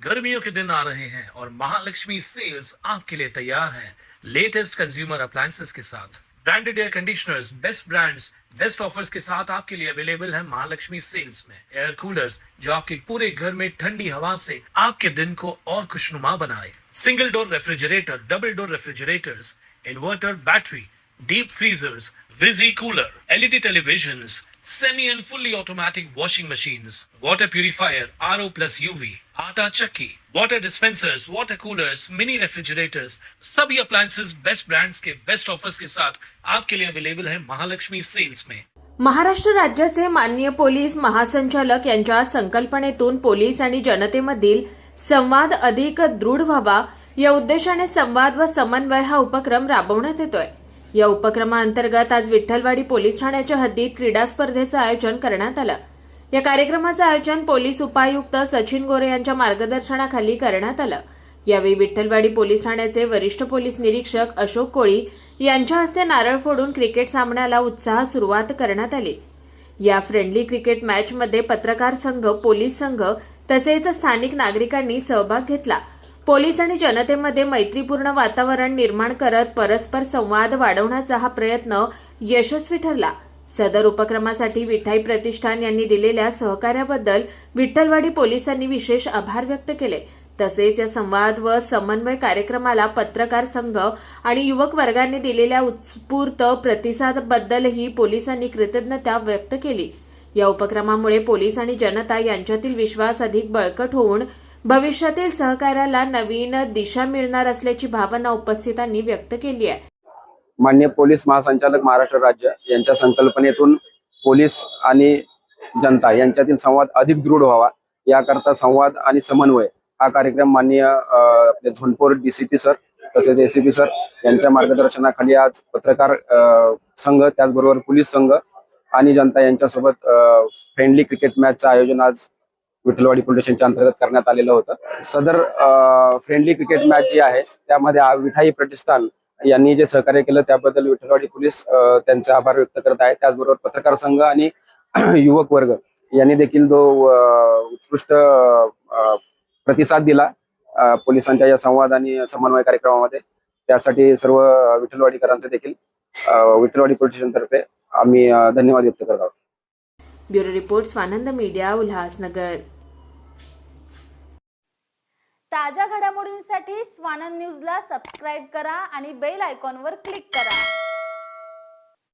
गर्मियों के दिन आ रहे हैं और महालक्ष्मी सेल्स आपके लिए तैयार है लेटेस्ट कंज्यूमर अप्लायंसेस के साथ। Branded air conditioners, best brands, best offers के साथ आपके लिए अवेलेबल है महालक्ष्मी सेल्स में। एयर कूलर्स जो आपके पूरे घर में ठंडी हवा से आपके दिन को और खुशनुमा बनाए। Single door refrigerator, double door refrigerators, inverter battery, deep freezers, विजी cooler, LED televisions, semi and fully automatic washing machines, water purifier, RO plus UV, आटा चक्की, water dispensers, water coolers, mini refrigerators, सभी appliances बेस्ट ब्रांड्स के best offers के साथ आपके लिए available है Mahalaxmi sales में। महाराष्ट्र राज्याचे माननीय पोलीस महासंचालक यांच्या संकल्पनेतून पोलीस आणि जनतेमधील संवाद अधिक दृढ व्हावा या उद्देशाने संवाद व समन्वय हा उपक्रम राबवण्यात येतोय। या उपक्रमाअंतर्गत आज विठ्ठलवाडी पोलीस ठाण्याच्या हद्दीत क्रीडा स्पर्धेचं आयोजन करण्यात आलं। या कार्यक्रमाचं आयोजन पोलीस उपायुक्त सचिन गोरे यांच्या मार्गदर्शनाखाली करण्यात आलं। यावेळी विठ्ठलवाडी पोलीस ठाण्याचे वरिष्ठ पोलीस निरीक्षक अशोक कोळी यांच्या हस्ते नारळ फोडून क्रिकेट सामन्याला उत्साहात सुरुवात करण्यात आली। या फ्रेंडली क्रिकेट मॅचमध्ये पत्रकार संघ, पोलीस संघ तसेच स्थानिक नागरिकांनी सहभाग घेतला। पोलीस आणि जनतेमध्ये मैत्रीपूर्ण वातावरण निर्माण करत परस्पर संवाद वाढवण्याचा हा प्रयत्न यशस्वी ठरला। सदर उपक्रमासाठी विठाई प्रतिष्ठान यांनी दिलेल्या सहकार्याबद्दल विठ्ठलवाडी पोलिसांनी विशेष आभार व्यक्त केले। तसेच या संवाद व समन्वय कार्यक्रमाला पत्रकार संघ आणि युवक वर्गाने दिलेल्या उत्स्फूर्त प्रतिसादाबद्दलही पोलिसांनी कृतज्ञता व्यक्त केली। या उपक्रमामुळे पोलीस आणि जनता यांच्यातील विश्वास अधिक बळकट होऊन भविष्यातील सहकार्याला नवीन दिशा मिळणार असल्याची भावना उपस्थितांनी व्यक्त केली आहे। माननीय पोलीस महासंचालक महाराष्ट्र राज्य यांच्या संकल्पनेतून पोलीस आणि जनता यांच्यातील संवाद अधिक दृढ व्हावा याकरता संवाद आणि समन्वय हा कार्यक्रम माननीय आपले झोनपोर डीसीपी सर तसेच एसीपी सर यांच्या मार्गदर्शनाखाली आज पत्रकार संघ त्याचबरोबर पोलीस संघ आणि जनता यांच्यासोबत फ्रेंडली क्रिकेट मॅचचं आयोजन आज विठ्ठलवाडी पोलीस स्टेशनच्या अंतर्गत करण्यात आलेलं होतं। सदर फ्रेंडली क्रिकेट मॅच जी आहे त्यामध्ये विठाई प्रतिष्ठान यांनी जे सहकार्य केलं त्याबद्दल विठ्ठलवाडी पोलीस त्यांचे आभार व्यक्त करत आहे। त्याचबरोबर पत्रकार संघ आणि युवक वर्ग यांनी देखील उत्कृष्ट प्रतिसाद दिला पोलिसांच्या या संवाद आणि समन्वय कार्यक्रमामध्ये। त्यासाठी सर्व विठ्ठलवाडीकरांचे देखील विठ्ठलवाडी पोलीस स्टेशनतर्फे आम्ही धन्यवाद व्यक्त करत आहोत। Bureau report Swanand media, Ulhasnagar. ताज्या घडामोडींसाठी स्वानंद न्यूजला सबस्क्राईब करा आणि बेल आयकॉनवर क्लिक करा।